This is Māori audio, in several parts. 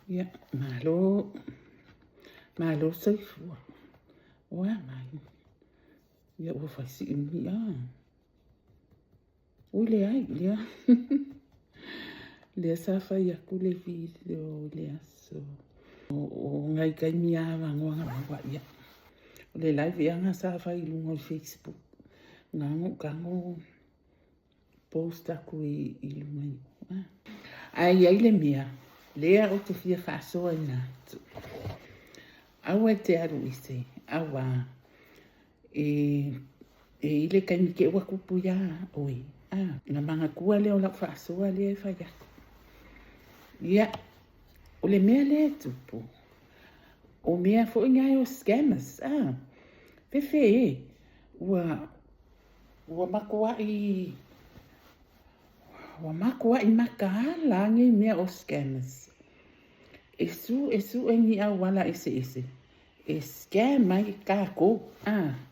Ja, malo saifua. Wa mai. Ya ua faisi umi Ule ai, lea. Lea sa fai aku le video lea so. O ngai kai mia wangoanga mawa ia. Le live anga sa fai lunga o Facebook. Ngango kango post aku i lunga i. Ai le mia. Lea o te fia whaasoa ina. Awa te aru ise. Awa. Ile kai mike ua kupu ia oi. Nga manga kua leo la whaasoa lea e whai aku. Ia. O le mea lea tupu. O mea fo ngai o scammers. Pefe e. Ua makua i. Ua makua i maka langi mea o scammers. Esu e ni au wala ese. E scam mai kako.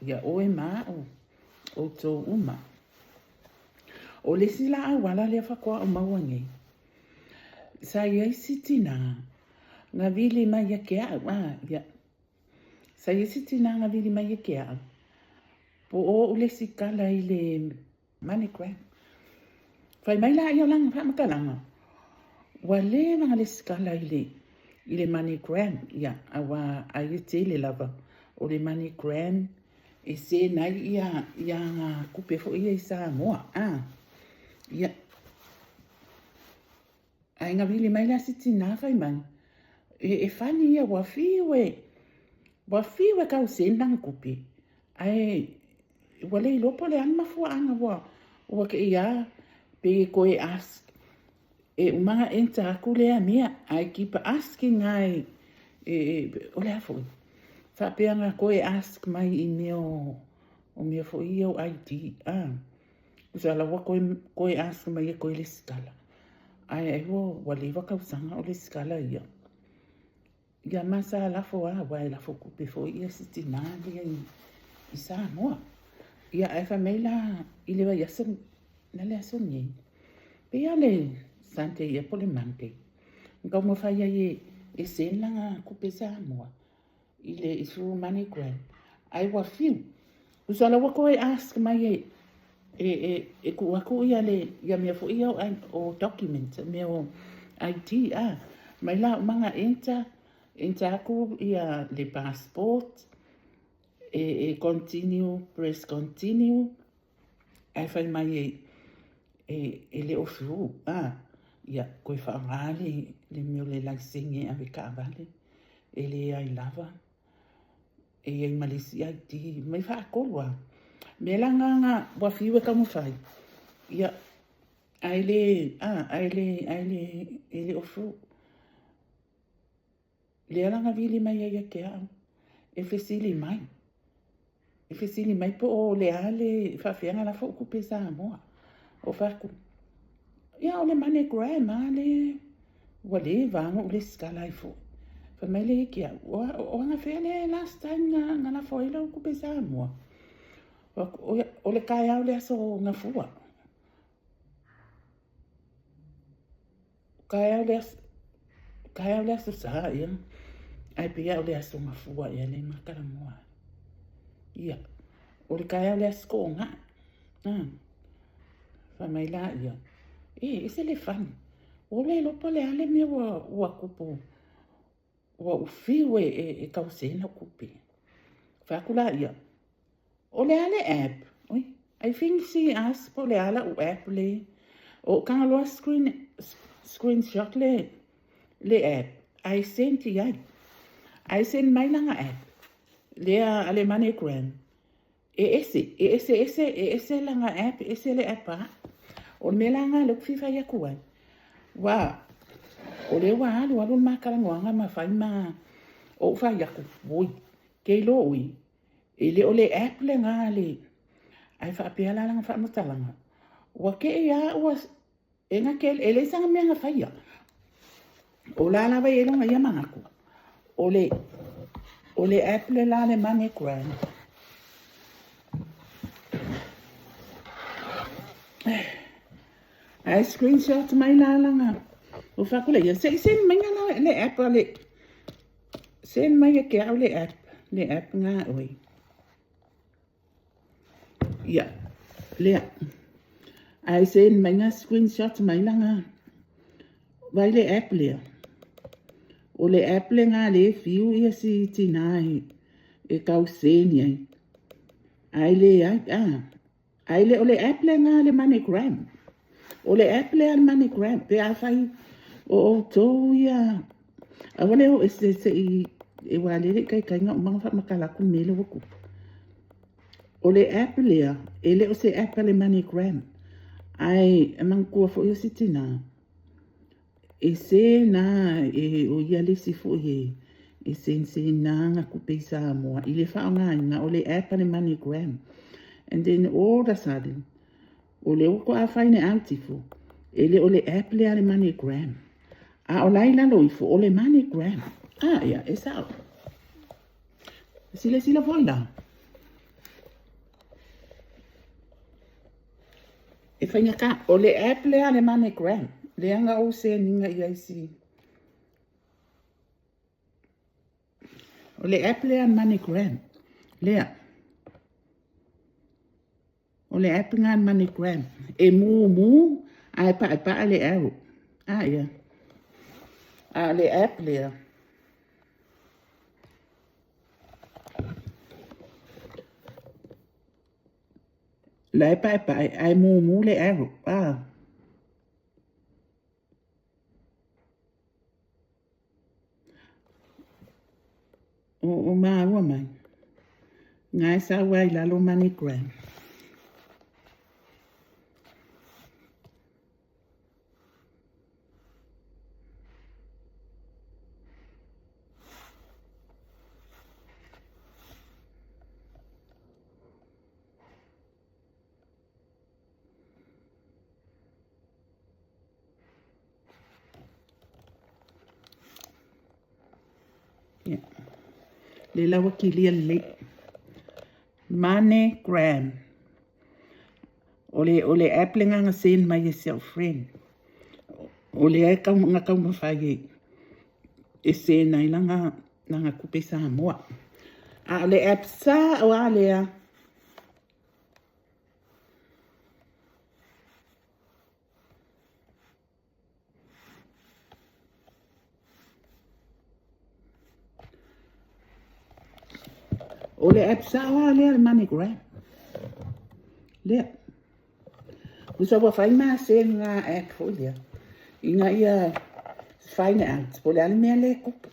Ia o e mao. O tō uma. O le sila au wala lea whakoa o mauangi. Sa iai sitina. Nga vili mai ke au. Ia. Sa iai sitina nga vili mai ke au. Po o le sikala i le MoneyGram. Fai mai la ia langa whamakalanga. Wa le nga le sikala i le MoneyGram. Ia. Awa ai te le lava. O le MoneyGram. E se nai ia nga kupe fo ia i Samoa. Ia. Ai nga vili mai la sitina fai mai. E fani ia wafiwe. Wafiwe kau senang kupe. Ai wale lopo le an mafua anga wa ke ia pe koe ask. Umanga enta aku lea mea. I keep asking ai. O lea foi. Whapeanga koe ask mai i meo. O mea foi i au ID. Usala wa koe ask mai e koe le skala. Ai wale waka usanga o le skala ia. Ia masa lafo wa lafo kupe foi ia sitina lea i Samoa. Ia e whameila i lewa yasun na lea sunye. Pe ia le sante ia po le Monday. Ngau mo whaia e senlanga kupe Samoa. I le isu MoneyGram. Ai wa fiu. Usala wako e ask mai e ku ia le ia mea fo ia o document mea o ID mai la manga enta aku ia le passport continue press continue ai fai mai e le ofiu ia koe whaangale le meo le laisinge a wika avale e le ai lava e ai malisi ID mai whaakolua me la nga wafiwe ka mo fai ia ai le ofiu le ala nga vili mai ia ke au e fesili mai po o le ale whawhianga la fo kupe Samoa o whaku ia o le MoneyGram ale wale vango le skala i fo fa mai le ke au o nga whea le last time nga la fo ilo kupe Samoa o le kai au le aso nga fua kai au le aso sa ia ai pia o le aso nga fua ia le makara moa ia o le kai au le aso nga fa mai la ia ese le fan o le lopo le ale me wa kupu wa ufiwe e kausena kupe fa kula ia o le ale app I think si as po le ala o app le o kanga loa screenshot le app I sent mai langa app le ale MoneyGram ese langa app ese le app o me langa le fifa ya kuai wa o le wa alu makala ngoanga ma fai ma o fa ya ku voi ke lo ui ele o le app le ngale ai fa pia la langa fa matalanga wa ke ya was enga ke ele sanga me nga fai ya o la ba ele nga ya mangaku o le app le la le MoneyGram ai screenshot mai la langa o whakule ia sen mai ngana le app le sen mai ke au le app ngā oi ia le ai sen mai ngā screenshot mai langa vai le app le o le app le ngā le fiu ia si tinai e kau sen ia ai le ai le o le app le ngā le MoneyGram o le app le al MoneyGram pe a fai o tō ia a wale o se e wale le kai ngā umanga wha makalaku mele waku o le app lea e le o se app le MoneyGram ai e mangkua fo i o sitina e se na e o ia le si fo e se na ngā kupe i Samoa i le wha o ngā o le app le MoneyGram and then all of a sudden o le uko a whaine autifo e le o le app le ale MoneyGram a o lai lalo i fo o le MoneyGram ia e sao sila foi la e whainga ka o le app le ale MoneyGram le anga o se ninga i aisi o le app le ale MoneyGram lea o le app ngā MoneyGram e mu ai pa le aro ia a le app lea lai pa ai mu le aro o maua mai ngai sa wai lalo MoneyGram le lawa kilia le MoneyGram o le app le nganga sen mai e self friend o le ai ngā kau mawhai e sen nai langa kupe Samoa a le app sa o a lea o le app sa o a lea le MoneyGram lea usa wa whai maa sen ngā app o lea i ngā ia whaine out o le ale mea le kupu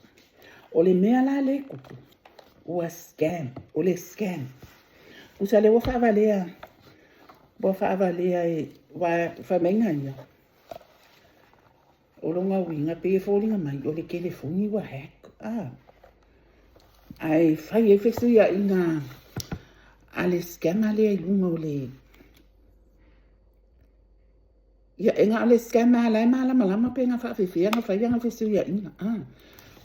o le mea la le kupu ua scam o le scam usa le wa whaavalea e wa whamenga ia o longa winga pe e fōlinga mai o le telefoni wa hack ai whai e whesu ia i ngā ale scam ale i lunga o le ia e ngā ole scam alai malama pe ngā whaawhiwhia ngā whaianga whesu ia ina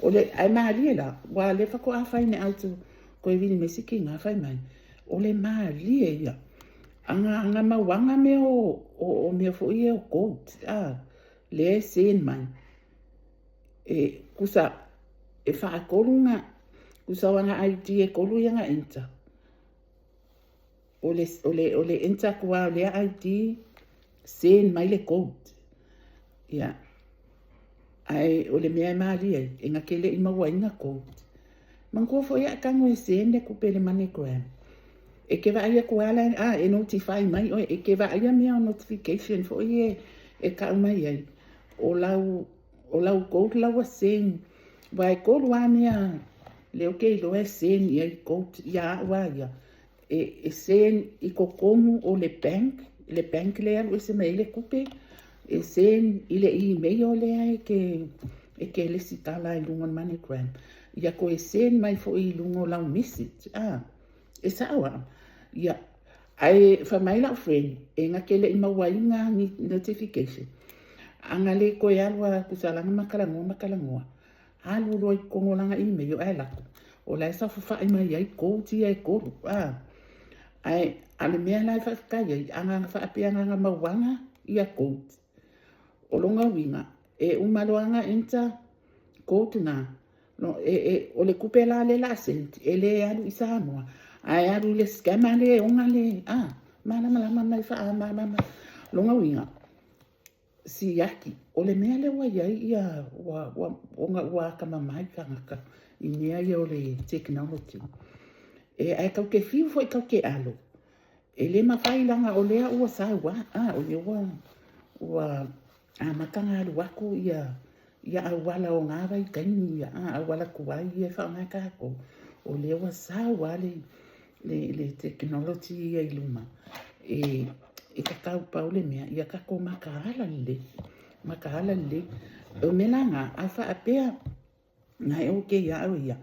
o le ai maalie la wa le whako a whaine autu koe vini mesiki ngā whai mai o le maalie ia anga mawanga me o mea fo ia o gold le sen mai e kusa e whaakorunga kusa wanga ID e kolu ia ngā inta o le inta kua o le ID sen mai le gold ia ai o le mea maalia e ngā kele i maua inga gold mangkua fo ia kango e sen le kupe le MoneyGram e ke vaia kuala e notify mai o e ke vaia mea notification fo ia e ka mai ai o lau gold lau a sen vai gold wa mea le o ke lo e sen ia i gold ia wa ia e sen i kokomu o le bank le alu se mai le kupe e sen i le email o le ai ke le sitala i lunga MoneyGram ia ko e sen mai fo i lunga lau message e sawa ia ai fa mai la friend e nga kele i mawainga ni notification anga le ko ya wa kusalanga makalangoa alu roi kongolanga email ai la o la sa fa mai ai ko ti ai ko ai ale mea lai fa kai anga fa apianga nga mawanga ia ko o longa winga umaloanga inta kotuna no o le kupela le la sent ele alu isamoa ai alu le skema le onga le mala mai fa mama longa winga si yaki o le mea le wa ia wa kama mai kanga i mea ia o le technology ai kau ke fiu foi kau ke alo ele mawhai langa o lea ua sawa o le ua makanga alu wako ia awala o ngāra i kaini ia awala kuwai ia whaonga kako o le ua sawa le technology ia iluma e kakau pau le mea ia kako makahala le o menanga a wha apea ngai o ke ia au ia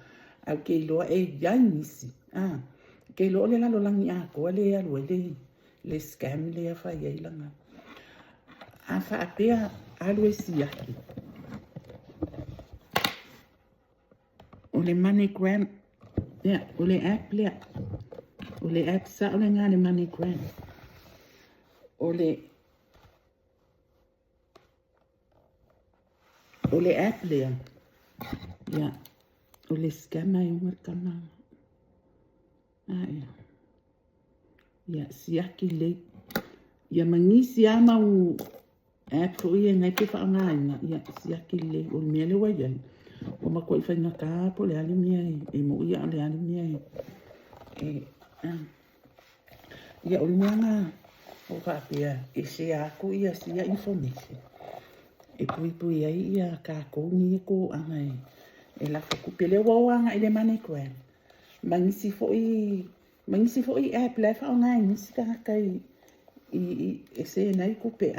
au ke iloa ia nisi ke lo le lalo langi a ko le alu le scam le a wha ia ilanga a wha apea alu e siaki o le MoneyGram o le app lea o le app sa o le ngā le MoneyGram o le app lea o le scam ai unga kama siaki le ia mangisi ama u app o ia ngai pe whaangainga siaki le o mea le waiai o mako i whainga ka po le ali mea mo ia le ali mea ia o mea ngā o whaapea se ako ia sia information pui ai ia ka kouni ko anga la whakupele wawanga i le MoneyGram mangisi fo i app le whaongai nisi ka haka i se nai kupe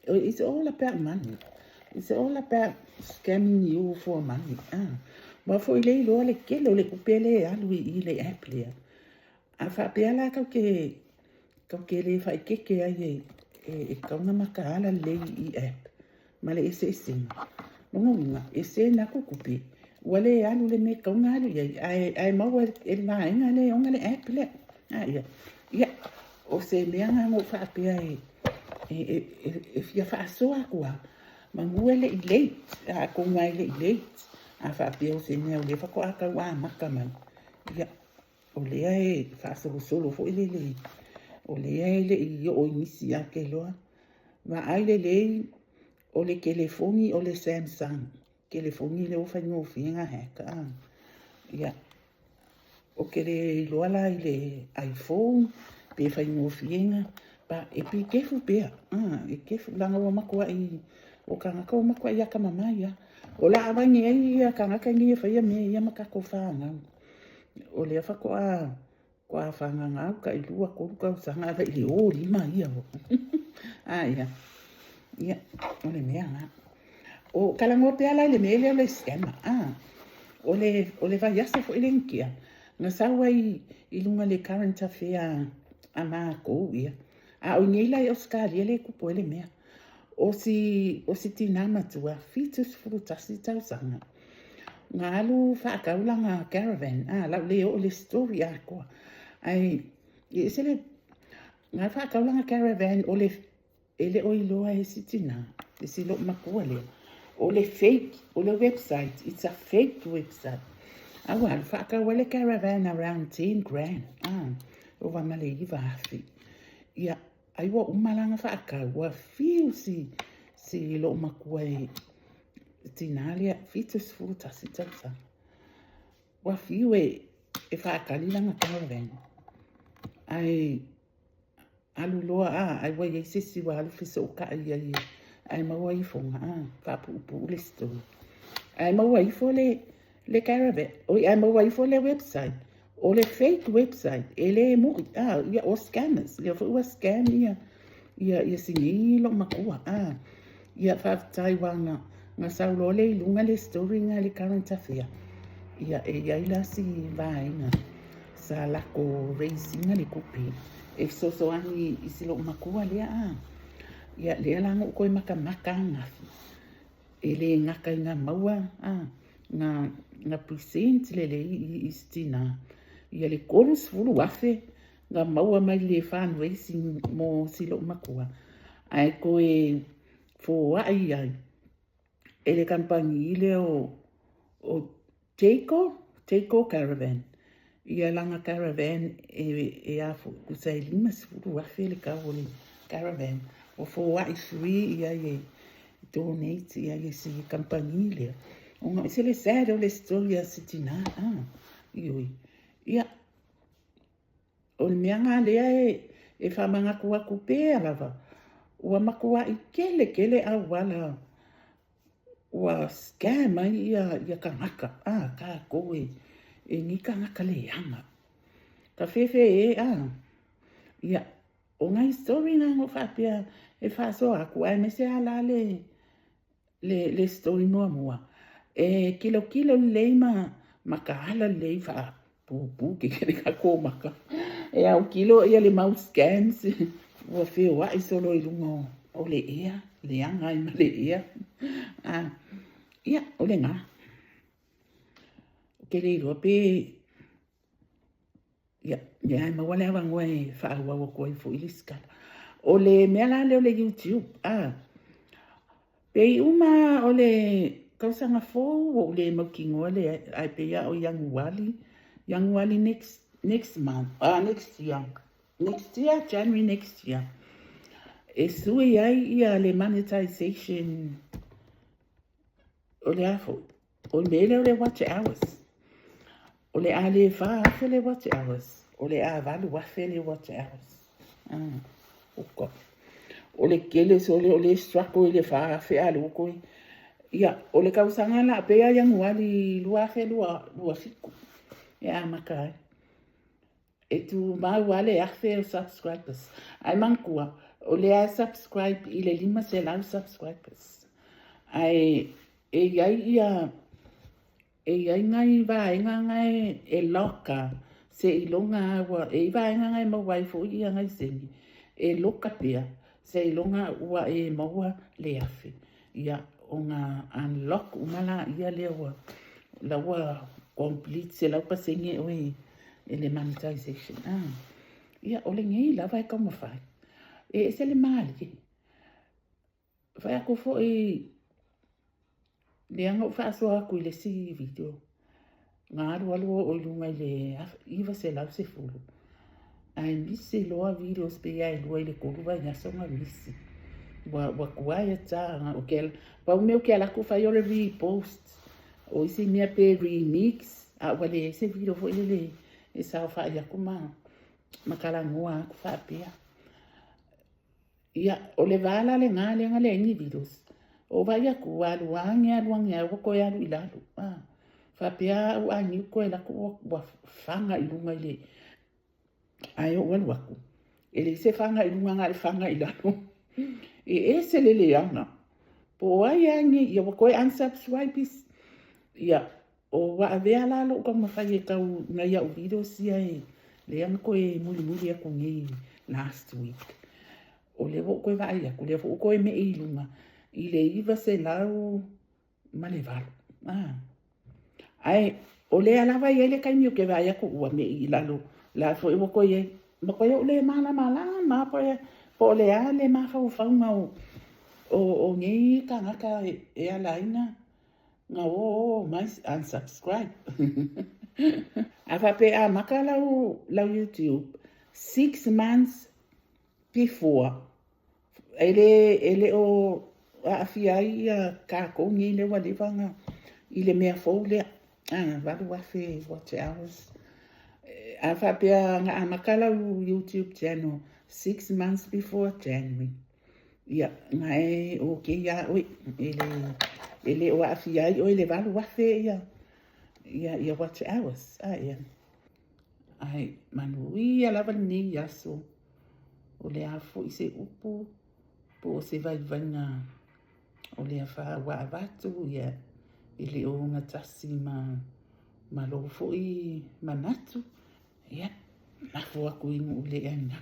it's all about money. It's all about scamming you for money. Ma fo i le iloa le kele o le kupele alu i le app lea. A whapea la kau ke le whaikeke ai kaunga makaala le i app. Ma le ese Nonga winga, ese na kukupe. Wale alu le me kaunga alu iai. Ai maua e ngā inga le onga le app lea. Ia. O se mea ngā ngō whapea e fia whaasoa kua. Mangua le i late. Ko ngai le i late. A whapea o se mea o le whako aka wā maka mai. Ia. O lea e whaasoa solo fo i le. O lea e le i o inisi a ke loa. Ma ai le o le telefoni o le Samsung. Telefoni le o whaingo whienga heka. Ia. O ke le loa la i le iPhone. Pe whaingo whienga. Pa e pi kefu pea. E kefu langa o makua i. O ka ngaka o makua i aka mamai. O la awangi ai ia ka ngaka ngi e whaia me ia makako whaanga. O le whako Kwa whanga ngau ka i lua koruka o sanga i le o lima ia o. Ia. Ia. O le mea ngā. O kalango pea lai le mele o le scammer. O le vaiasa fo i le nkia. Nga sawa i lunga le current affair a maa kou ia. O ngei lai o skari ele kupo ele mea. O si tina matua fitus frutasi tau sanga. Ngā alu whaakaulanga caravan. Lau leo o le story a koa. Ai, se le ngā whaakaulanga caravan o le ele o iloa e sitina. E si lo makua leo. O le fake, o le website. It's a fake website. Awa, whaakawale caravan around 10 grand. O wamale i wafi. Ia, ai wa umalanga whaakau. Wa fiu si lo makua e tinalia fitus frutasi tausa. Wa fiu e whaakalilanga caravan. Ai alu loa ai wa ye sisi wa alu fisa o ka ai maua i fonga papu upu le store. Ai maua i fo le caravan. Ai maua i fo le website. O le fake website. Ele mo ia o scammers. Le fo scam ia singi lo makua. Ia whaftai wana nga saulo le ilunga le story nga le current affair. Ia ila si vainga. Sa lako racing le kupe. E so ani isilo makua lea ia lea langa koe maka ngafi. E le ngaka i ngā maua ngā present le i stina. Ia le korus fulu wafe ngā maua mai le fundraising mo silo makua. Ai koe fo ai ele kampangi ile o Teiko Caravan. Ia langa caravan e afu kusai 5 wafe le ka ole caravan. O fo wa free ia ye donate ia ye si kampangi le. Onga se le sad o le story a sitina. Ioi. Ia o le meanga lea e whamanga kua kupe alava. Ua makua I kele a wala. Ua scam ai ia kangaka. Ka koe. E ni kangaka le anga. Ka fefe ia. O ngai story nga ngo whapea. E whaso aku ai me se ala le story noa mua. E kilo leima makahala lei wha. Pupu ke kere ka kō maka. E au kilo ia le mau scams. Ua whio I solo I lungo o le ea. Le anga I ma le ea. Ia, o le ngā. Ke le iroa pe. Ia, ai mawale awa ngoe wha awa koe fo iliskala. O le mea la leo le YouTube. Pe uma o le kausanga fo o le maukingoa le ai pe ia o Young Wali next month. Next year. Next year, January next year. E sui ai ia le monetization o le afo. O le mele o le watch hours. O le ale wha afe le watch hours. O le a valu wafe le watch hours. Oko. O le kele so o le strako I le wha afe a loko. Ia, o le kausanga la pe ia Young Wali lua afe lua fiku. Ia makai. E tu mau ale afe o subscribers. Ai mankua. O le a subscribe I le 5 se lau subscribers. Ai e iai ia ngai vaenga ngai e loka se ilonga wa e vaenga ngai mo wai fo ia ngai sengi e loka pia se ilonga wa e maua le afe ia onga unlock umala ia le wa complete se lau pasengi oi e le monetization ia ole ngai la vai como fai e se le mali vai ako fo le anga fa so aku le si video nga alu o lunga le iva se lau se fulu ai misi loa videos pe ai lo le ko va nga so nga misi wa kuai ta o kel pa meu que ela ku fa yo le repost o isi mia pe remix wale ese video fo le e sa fa ya kuma makala ngoa ku fa pia ia o le vala le nga le ni videos o vai aku aluangia o ko ya ilalu fa pia o ani ko la ko wa fanga ilunga ile ai o waku ele se fanga ilunga ngal fanga ilalu e ese le ana po ai ani ia ko unsubscribe ia o wa avea la lo ko ma fai ka na ia o video si ai le am ko e muli ko ngi last week o le ko vai aku le ko me ilunga I le iva se lau malevalo. Ai, o le alava I ele kai mio ke vai aku ua me I lalo. La fo I wako ye. Mako ye o le mala ma po le a le ma fau ma o ngei ka ngaka e alaina. Nga mais unsubscribe. Afa pe a maka lau YouTube 6 months before. Ele o afia ia ka kongi le wale vanga I le mea fau le valu wafe watch hours afa pia nga amakala YouTube channel 6 months before January ia ngai okay ya oi ele o afia o le valu wafe ia watch hours ia ai manui ala vani yaso o le afo I se upu po se vai vanga o le wha wa avatu ia ili o nga tasi ma lo fo I manatu ia na fo aku ingu le anga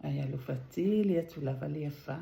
ai alo fatili atu lava le wha